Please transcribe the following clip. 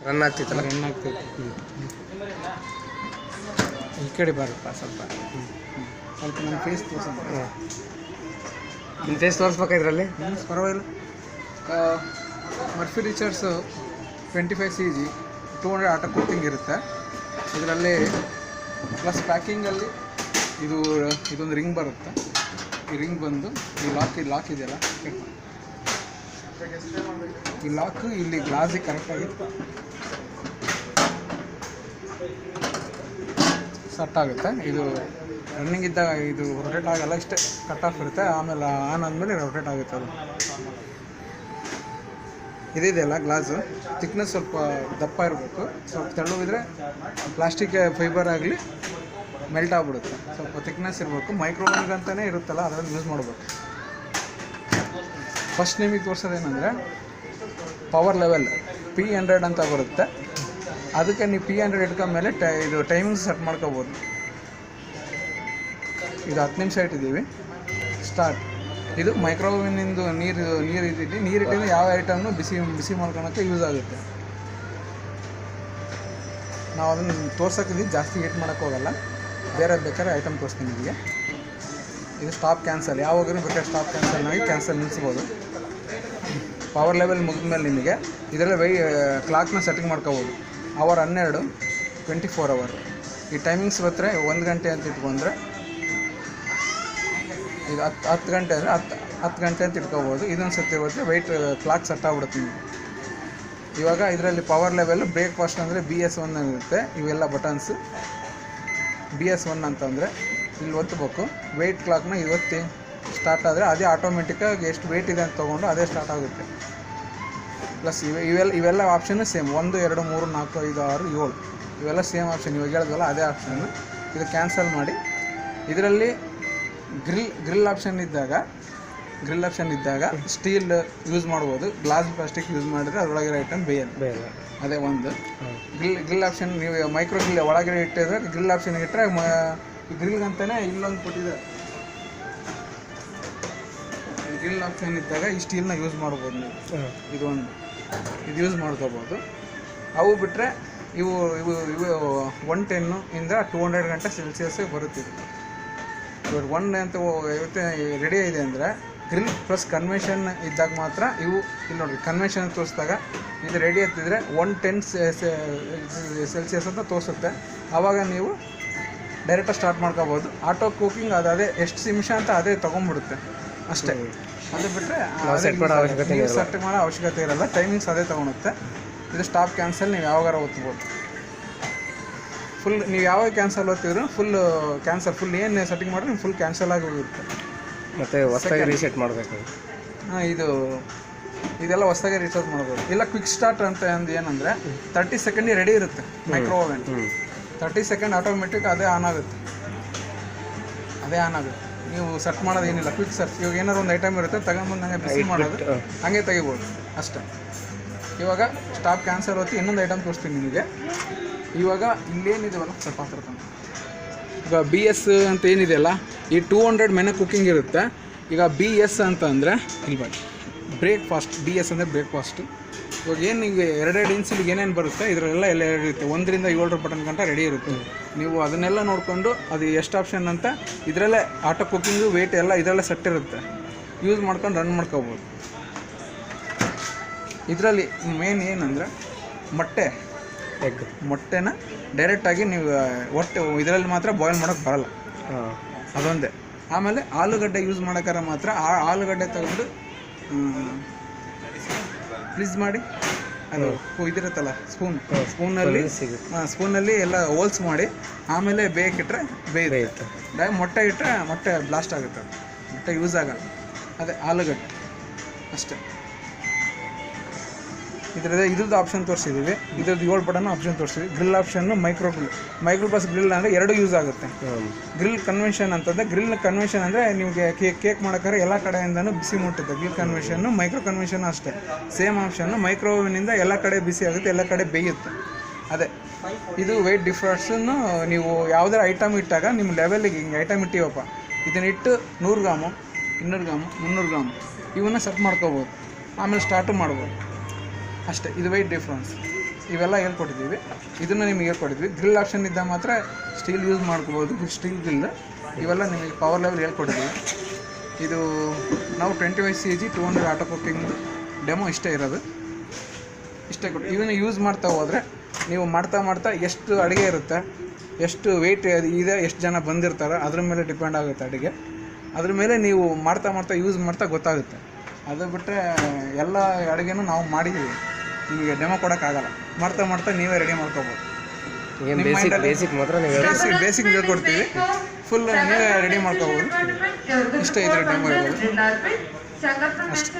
Run ಆಗ್ತಿತ್ತಲ್ಲ, run ಆಗ್ತೈತೆ. ಈ ಕಡೆ ಬರಪ್ಪ ಸ್ವಲ್ಪ ಸ್ವಲ್ಪ ನನ್ನ ಫೇಸ್ ತೋರಿಸೋಣ. ನಿಮ್ಮ ಫೇಸ್ ತೋರಿಸ್ಬೇಕಾ ಇದರಲ್ಲಿ? ಪರವಾಗಿಲ್ಲ. ಮರ್ಫಿ ರಿಚರ್ಡ್ಸು 25 CG 200 ಆಟೋ ಕೂಕಿಂಗ್ ಇರುತ್ತೆ ಇದರಲ್ಲಿ. ಪ್ಲಸ್ ಪ್ಯಾಕಿಂಗಲ್ಲಿ ಇದೊಂದು ರಿಂಗ್ ಬರುತ್ತೆ. ಈ ರಿಂಗ್ ಬಂದು ಈ ಲಾಕ್ ಇದೆಯಲ್ಲ, ಈ ಲಾಕ್ ಇಲ್ಲಿ ಗ್ಲಾಸಿಗೆ ಕರೆಕ್ಟಾಗಿ ಸೆಟ್ ಆಗುತ್ತೆ. ಇದು ರನ್ನಿಂಗ್ ಇದ್ದಾಗ ಇದು ರೊಟೇಟ್ ಆಗಲ್ಲ, ಇಷ್ಟೇ ಕಟ್ ಆಫ್ ಇರುತ್ತೆ. ಆಮೇಲೆ ಆನ್ ಆದಮೇಲೆ ರೊಟೇಟ್ ಆಗುತ್ತೆ. ಅದು ಇದಿದೆಯಲ್ಲ ಗ್ಲಾಸು, ಥಿಕ್ನೆಸ್ ಸ್ವಲ್ಪ ದಪ್ಪ ಇರಬೇಕು. ಸ್ವಲ್ಪ ತೆಳ್ಳಗಿದ್ರೆ ಪ್ಲಾಸ್ಟಿಕ್ ಫೈಬರ್ ಆಗಲಿ ಮೆಲ್ಟ್ ಆಗಿಬಿಡುತ್ತೆ. ಸ್ವಲ್ಪ ಥಿಕ್ನೆಸ್ ಇರಬೇಕು. ಮೈಕ್ರೋವೇವ್ಗೆ ಅಂತಲೇ ಇರುತ್ತಲ್ಲ, ಅದರಲ್ಲಿ ಯೂಸ್ ಮಾಡಬೇಕು. ಫಸ್ಟ್ ನಿಮಗೆ ತೋರಿಸೋದೇನೆಂದರೆ ಪವರ್ ಲೆವೆಲ್ P100 ಅಂತ ಬರುತ್ತೆ. ಅದಕ್ಕೆ ನೀವು P100 ಇಟ್ಕೊಂಡ್ಮೇಲೆ ಇದು ಟೈಮಿಂಗ್ಸ್ ಸೆಟ್ ಮಾಡ್ಕೋಬೋದು. ಇದು 10 ನಿಮಿಷ ಇಟ್ಟಿದ್ದೀವಿ, ಸ್ಟಾರ್ಟ್. ಇದು ಮೈಕ್ರೋವೇವ್ನಿಂದು ನೀರಿಟ್ಟಿದ್ದು ಯಾವ ಐಟಮ್ನು ಬಿಸಿ ಮಾಡ್ಕೊಳಕ್ಕೆ ಯೂಸ್ ಆಗುತ್ತೆ. ನಾವು ಅದನ್ನು ತೋರ್ಸೋಕ್ಕಿದ್ದೀವಿ, ಜಾಸ್ತಿ ಹೀಟ್ ಮಾಡೋಕ್ಕೆ ಹೋಗಲ್ಲ. ಬೇರೆ ಬೇಕಾದ್ರೆ ಐಟಮ್ ತೋರಿಸ್ತೀನಿ ನಿಮಗೆ. ಇದು ಸ್ಟಾಪ್ ಕ್ಯಾನ್ಸಲ್, ಯಾವಾಗಲೂ ಬೇಕಾದ್ರೆ ಸ್ಟಾಪ್ ಕ್ಯಾನ್ಸಲ್ ನಿಲ್ಲಿಸ್ಬೋದು. ಪವರ್ ಲೆವೆಲ್ ಮುಗಿದ್ಮೇಲೆ ನಿಮಗೆ ಇದರಲ್ಲಿ ಕ್ಲಾಕ್ನ ಸೆಟ್ಟಿಂಗ್ ಮಾಡ್ಕೋಬೋದು. Hour 12, 24 hour. ಈ ಟೈಮಿಂಗ್ಸ್ ಬರ್ತಾರೆ 1 ಗಂಟೆ ಅಂತ ಇಟ್ಕೊಂಡ್ರೆ, ಇದು 10 ಗಂಟೆ ಅಂದರೆ 10 ಗಂಟೆ ಅಂತ ಇಟ್ಕೋಬೋದು. ಇದೊಂದು ಸರ್ತಿ ಬರ್ತಾರೆ ಕ್ಲಾಕ್ ಸೆಟ್ ಆಗ್ಬಿಡುತ್ತೆ ನಿಮಗೆ. ಇವಾಗ ಇದರಲ್ಲಿ ಪವರ್ ಲೆವೆಲ್ ಬ್ರೇಕ್ಫಾಸ್ಟ್ ಅಂದರೆ BS1 ಇರುತ್ತೆ. ಇವೆಲ್ಲ ಬಟನ್ಸು BS1 ಅಂತಂದರೆ ಇಲ್ಲಿ ಒತ್ತಬೇಕು. ವೆಯ್ಟ್ ಕ್ಲಾಕ್ನ ಇವತ್ತಿ ಸ್ಟಾರ್ಟ್ ಆದರೆ ಅದೇ ಆಟೋಮೆಟಿಕ್ಕಾಗಿ ಎಷ್ಟು ವೆಯ್ಟ್ ಇದೆ ಅಂತ ತೊಗೊಂಡು ಅದೇ ಸ್ಟಾರ್ಟ್ ಆಗುತ್ತೆ. ಪ್ಲಸ್ ಇವೆಲ್ಲ ಆಪ್ಷನ್ನು ಸೇಮ್. 1, 2, 3, 4, 5, 6, 7 ಇವೆಲ್ಲ ಸೇಮ್ ಆಪ್ಷನ್. ಇವಾಗ ಹೇಳಿದ್ವಲ್ಲ ಅದೇ ಆಪ್ಷನ್ನು. ಇದು ಕ್ಯಾನ್ಸಲ್ ಮಾಡಿ ಇದರಲ್ಲಿ ಗ್ರಿಲ್ ಆಪ್ಷನ್ ಇದ್ದಾಗ ಸ್ಟೀಲ್ ಯೂಸ್ ಮಾಡ್ಬೋದು. ಗ್ಲಾಸ್ ಪ್ಲಾಸ್ಟಿಕ್ ಯೂಸ್ ಮಾಡಿದ್ರೆ ಅದರೊಳಗಿರೋ ಐಟಮ್ ಬೇಯಲ್ಲ. ಅದೇ ಒಂದು ಗ್ರಿಲ್ ಆಪ್ಷನ್. ನೀವು ಮೈಕ್ರೋ ಗ್ರಿಲ್ ಒಳಗಡೆ ಇಟ್ಟಿದ್ರೆ ಗ್ರಿಲ್ ಆಪ್ಷನ್ ಇಟ್ಟರೆ ಗ್ರಿಲ್ಗಂತಲೇ ಇಲ್ಲೊಂದು ಕೊಟ್ಟಿದ್ದಾರೆ. ಗ್ರಿಲ್ ಆಪ್ಷನ್ ಇದ್ದಾಗ ಈ ಸ್ಟೀಲ್ನ ಯೂಸ್ ಮಾಡ್ಬೋದು ನೀವು. ಇದು ಯೂಸ್ ಮಾಡ್ಕೋಬೋದು. ಅವು ಬಿಟ್ಟರೆ ಇವು 110 ಇಂದ 200 ಗಂಟೆ ಸೆಲ್ಸಿಯಸ್ ಬರುತ್ತಿದೆ. ಇವಾಗ 1 ಅಂತ ರೆಡಿ ಇದೆ ಅಂದರೆ ಗ್ರಿಲ್ ಪ್ಲಸ್ ಕನ್ವೆನ್ಷನ್ ಇದ್ದಾಗ ಮಾತ್ರ ಇವು. ಇಲ್ಲಿ ನೋಡಿರಿ, ಕನ್ವೆನ್ಷನ್ ತೋರಿಸಿದಾಗ ಇದು ರೆಡಿ ಆಗ್ತಿದ್ರೆ 110 ಸೆಲ್ಸಿಯಸ್ ಅಂತ ತೋರಿಸುತ್ತೆ. ಆವಾಗ ನೀವು ಡೈರೆಕ್ಟಾಗಿ ಸ್ಟಾರ್ಟ್ ಮಾಡ್ಕೋಬೋದು. ಆಟೋ ಕುಕಿಂಗ್ ಅದೇ ಎಷ್ಟು ನಿಮಿಷ ಅಂತ ಅದೇ ತೊಗೊಂಡ್ಬಿಡುತ್ತೆ ಅಷ್ಟೇ. ಅದು ಬಿಟ್ಟರೆ ಸೆಟ್ ಮಾಡೋ ಅವಶ್ಯಕತೆ ಇರಲ್ಲ. ಟೈಮಿಂಗ್ಸ್ ಅದೇ ತೊಗೊಳುತ್ತೆ. ಇದು ಸ್ಟಾಪ್ ಕ್ಯಾನ್ಸಲ್ ನೀವು ಯಾವಾಗಾರ ಒತ್ಬೋದು. ಫುಲ್ ನೀವು ಯಾವಾಗ ಕ್ಯಾನ್ಸಲ್ ಓದ್ತಿದ್ರು ಫುಲ್ ಏನು ಸೆಟ್ಟಿಂಗ್ ಮಾಡಿದ್ರೆ ನೀವು ಫುಲ್ ಕ್ಯಾನ್ಸಲ್ ಆಗಿ ಹೋಗುತ್ತೆ. ಮತ್ತು ಹೊಸದಾಗಿ ರೀಸೆಟ್ ಮಾಡಬೇಕು. ಇದೆಲ್ಲ ಹೊಸದಾಗಿ ರೀಸೆಟ್ ಮಾಡ್ಬೋದು. ಇಲ್ಲ ಕ್ವಿಕ್ ಸ್ಟಾರ್ಟ್ ಅಂತ ಏನಂದರೆ 30 ಸೆಕೆಂಡ್ ರೆಡಿ ಇರುತ್ತೆ ಮೈಕ್ರೋವೇವ್. 30 ಸೆಕೆಂಡ್ ಆಟೋಮೆಟಿಕ್ ಅದೇ ಆನ್ ಆಗುತ್ತೆ. ನೀವು ಸೆಟ್ ಮಾಡೋದು ಏನಿಲ್ಲ, ಕ್ವಿಕ್ ಸರ್ಚ್. ಇವಾಗ ಏನಾದ್ರು ಒಂದು ಐಟಮ್ ಇರುತ್ತೆ, ತಗೊಂಡ್ಬಂದು ಹಂಗೆ ಬಿಸಿ ಮಾಡೋದು, ಹಂಗೆ ತೆಗಿಬೋದು ಅಷ್ಟೇ. ಇವಾಗ ಸ್ಟಾಪ್ ಕ್ಯಾನ್ಸಲ್ ಹೊತ್ತಿ ಇನ್ನೊಂದು ಐಟಮ್ ತೋರಿಸ್ತೀನಿ ನಿಮಗೆ. ಇವಾಗ ಇಲ್ಲೇನಿದೆವಲ್ಲ ಸ್ವಲ್ಪ ಹತ್ರ ತಂದು, ಈಗ BS ಅಂತ ಏನಿದೆಯಲ್ಲ, ಈ 200 ಮೆನೆ ಕುಕ್ಕಿಂಗ್ ಇರುತ್ತೆ. ಈಗ BS ಅಂತ ಅಂದರೆ ಇಲ್ಲಿ ಬನ್ನಿ, ಬ್ರೇಕ್ಫಾಸ್ಟ್. BS ಅಂದರೆ ಬ್ರೇಕ್ಫಾಸ್ಟ್. ಇವಾಗ ಏನು ಈಗ 2 ಇಂಚಿಗೆ ಏನೇನು ಬರುತ್ತೆ ಇದರಲ್ಲೆಲ್ಲ ಎಲ್ಲ ಇರುತ್ತೆ. 1 ರಿಂದ 7 ಬಟನ್ ಗಂಟ ರೆಡಿ ಇರುತ್ತೆ. ನೀವು ಅದನ್ನೆಲ್ಲ ನೋಡಿಕೊಂಡು ಅದು ಎಷ್ಟು ಆಪ್ಷನ್ ಅಂತ ಇದರಲ್ಲೇ ಆಟೋ ಕುಕ್ಕಿಂಗು ವೆಯ್ಟ್ ಎಲ್ಲ ಇದರಲ್ಲೇ ಸೆಟ್ ಇರುತ್ತೆ. ಯೂಸ್ ಮಾಡ್ಕೊಂಡು ರನ್ ಮಾಡ್ಕೋಬೋದು. ಇದರಲ್ಲಿ ಮೇನ್ ಏನಂದರೆ ಮೊಟ್ಟೆನ ಡೈರೆಕ್ಟಾಗಿ ನೀವು ಇದರಲ್ಲಿ ಮಾತ್ರ ಬಾಯ್ಲ್ ಮಾಡೋಕ್ಕೆ ಬರಲ್ಲ, ಅದೊಂದೇ. ಆಮೇಲೆ ಆಲೂಗಡ್ಡೆ ಯೂಸ್ ಮಾಡೋಕ್ಕಾರ ಮಾತ್ರ ಆಲೂಗಡ್ಡೆ ತಗೊಂಡು ಪ್ಲೀಸ್ ಮಾಡಿ ಅದು ಇದಿರುತ್ತಲ್ಲ ಸ್ಪೂನಲ್ಲಿ ಎಲ್ಲ ಹೋಲ್ಸ್ ಮಾಡಿ ಆಮೇಲೆ ಬೇಕಿಟ್ರೆ ಬೇಯುತ್ತೆ. ಮೊಟ್ಟೆ ಇಟ್ಟರೆ ಮೊಟ್ಟೆ ಬ್ಲಾಸ್ಟ್ ಆಗುತ್ತೆ, ಮೊಟ್ಟೆ ಯೂಸ್ ಆಗಲ್ಲ. ಅದೇ ಆಲೂಗಡ್ಡೆ ಅಷ್ಟೇ. ಇದ್ರದ್ದು ಆಪ್ಷನ್ ತೋರಿಸಿದ್ದೀವಿ. ಇದ್ರದ್ದು 7 ಬಟನ್ ಆಪ್ಷನ್ ತೋರಿಸಿದ್ವಿ. Grill option micro plus grill ಅಂದರೆ 2 ಯೂಸ್ ಆಗುತ್ತೆ. ಗ್ರಿಲ್ ಕನ್ವೆನ್ಷನ್ ಅಂತಂದರೆ, ಗ್ರಿಲ್ ಕನ್ವೆನ್ಷನ್ ಅಂದರೆ ನಿಮಗೆ ಕೇಕ್ ಮಾಡೋಕ್ಕಾರೆ ಎಲ್ಲ ಕಡೆಯಿಂದನೂ ಬಿಸಿ ಮುಟ್ಟುತ್ತೆ. ಗ್ರಿಲ್ ಕನ್ವೆನ್ಷನ್ನು, ಮೈಕ್ರೋ ಕನ್ವೆನ್ಷನ್ ಅಷ್ಟೇ ಸೇಮ್ ಆಪ್ಷನ್ನು. ಮೈಕ್ರೋವೇವ್ನಿಂದ ಎಲ್ಲ ಕಡೆ ಬಿಸಿ ಆಗುತ್ತೆ, ಎಲ್ಲ ಕಡೆ ಬೇಯುತ್ತೆ. ಅದೇ ಇದು ವೆಯ್ಟ್ ಡಿಫ್ರೆನ್ಸನ್ನು ನೀವು ಯಾವುದೇ ಐಟಮ್ ಇಟ್ಟಾಗ ನಿಮ್ಮ ಲೆವೆಲಿಗೆ ಹಿಂಗೆ ಐಟಮ್ ಇಟ್ಟಿವಪ್ಪ, ಇದನ್ನಿಟ್ಟು 100 ಗ್ರಾಮು 200 ಗ್ರಾಮು 300 ಗ್ರಾಮು ಇವನ್ನ ಸೆಟ್ ಮಾಡ್ಕೋಬೋದು. ಆಮೇಲೆ ಸ್ಟಾರ್ಟು ಮಾಡ್ಬೋದು ಅಷ್ಟೇ. ಇದು ವೆಯ್ಟ್ ಡಿಫ್ರೆನ್ಸ್. ಇವೆಲ್ಲ ಹೇಳ್ಕೊಟ್ಟಿದ್ದೀವಿ. ಇದನ್ನು ನಿಮಗೆ ಹೇಳ್ಕೊಟ್ಟಿದ್ವಿ. ಗ್ರಿಲ್ ಆಪ್ಷನ್ ಇದ್ದ ಮಾತ್ರ ಸ್ಟೀಲ್ ಯೂಸ್ ಮಾಡ್ಕೋಬೋದು, ಸ್ಟೀಲ್ ಗ್ರಿಲ್. ಇವೆಲ್ಲ ನಿಮಗೆ ಪವರ್ ಲೆವೆಲ್ ಹೇಳ್ಕೊಟ್ಟಿದ್ದೀವಿ. ಇದು ನಾವು 25 kg 200 ಆಟೋ ಕುಕ್ಕಿಂಗ್ ಡೆಮೋ ಇಷ್ಟೇ ಇರೋದು, ಇಷ್ಟೇ ಕೊಟ್ಟು ಇವನ್ನ ಯೂಸ್ ಮಾಡ್ತಾ ಹೋದರೆ ನೀವು ಮಾಡ್ತಾ ಎಷ್ಟು ಅಡುಗೆ ಇರುತ್ತೆ, ಎಷ್ಟು ವೆಯ್ಟ್ ಇದೆ, ಎಷ್ಟು ಜನ ಬಂದಿರ್ತಾರೆ ಅದ್ರ ಮೇಲೆ ಡಿಪೆಂಡ್ ಆಗುತ್ತೆ ಅಡುಗೆ. ಅದ್ರ ಮೇಲೆ ನೀವು ಮಾಡ್ತಾ ಯೂಸ್ ಮಾಡ್ತಾ ಗೊತ್ತಾಗುತ್ತೆ. ಅದು ಬಿಟ್ಟರೆ ಎಲ್ಲ ಅಡುಗೆನೂ ನಾವು ಮಾಡಿದ್ದೀವಿ, ನಿಮಗೆ ಡೆಮೋ ಕೊಡೋಕ್ಕಾಗಲ್ಲ. ಮಾಡ್ತಾ ನೀವೇ ರೆಡಿ ಮಾಡ್ಕೋಬೋದು. ಏನು ಬೇಸಿಕ್ ಮಾತ್ರ ನೀವು ಬೇಸಿಕ್ ಹೇಳ್ಕೊಡ್ತೀವಿ, ಫುಲ್ ನೀವೇ ರೆಡಿ ಮಾಡ್ಕೋಬೋದು. ಇಷ್ಟ ಇದ್ರೆ ಡೆಮೋ ಇರ್ಬೋದು ಅಷ್ಟೇ.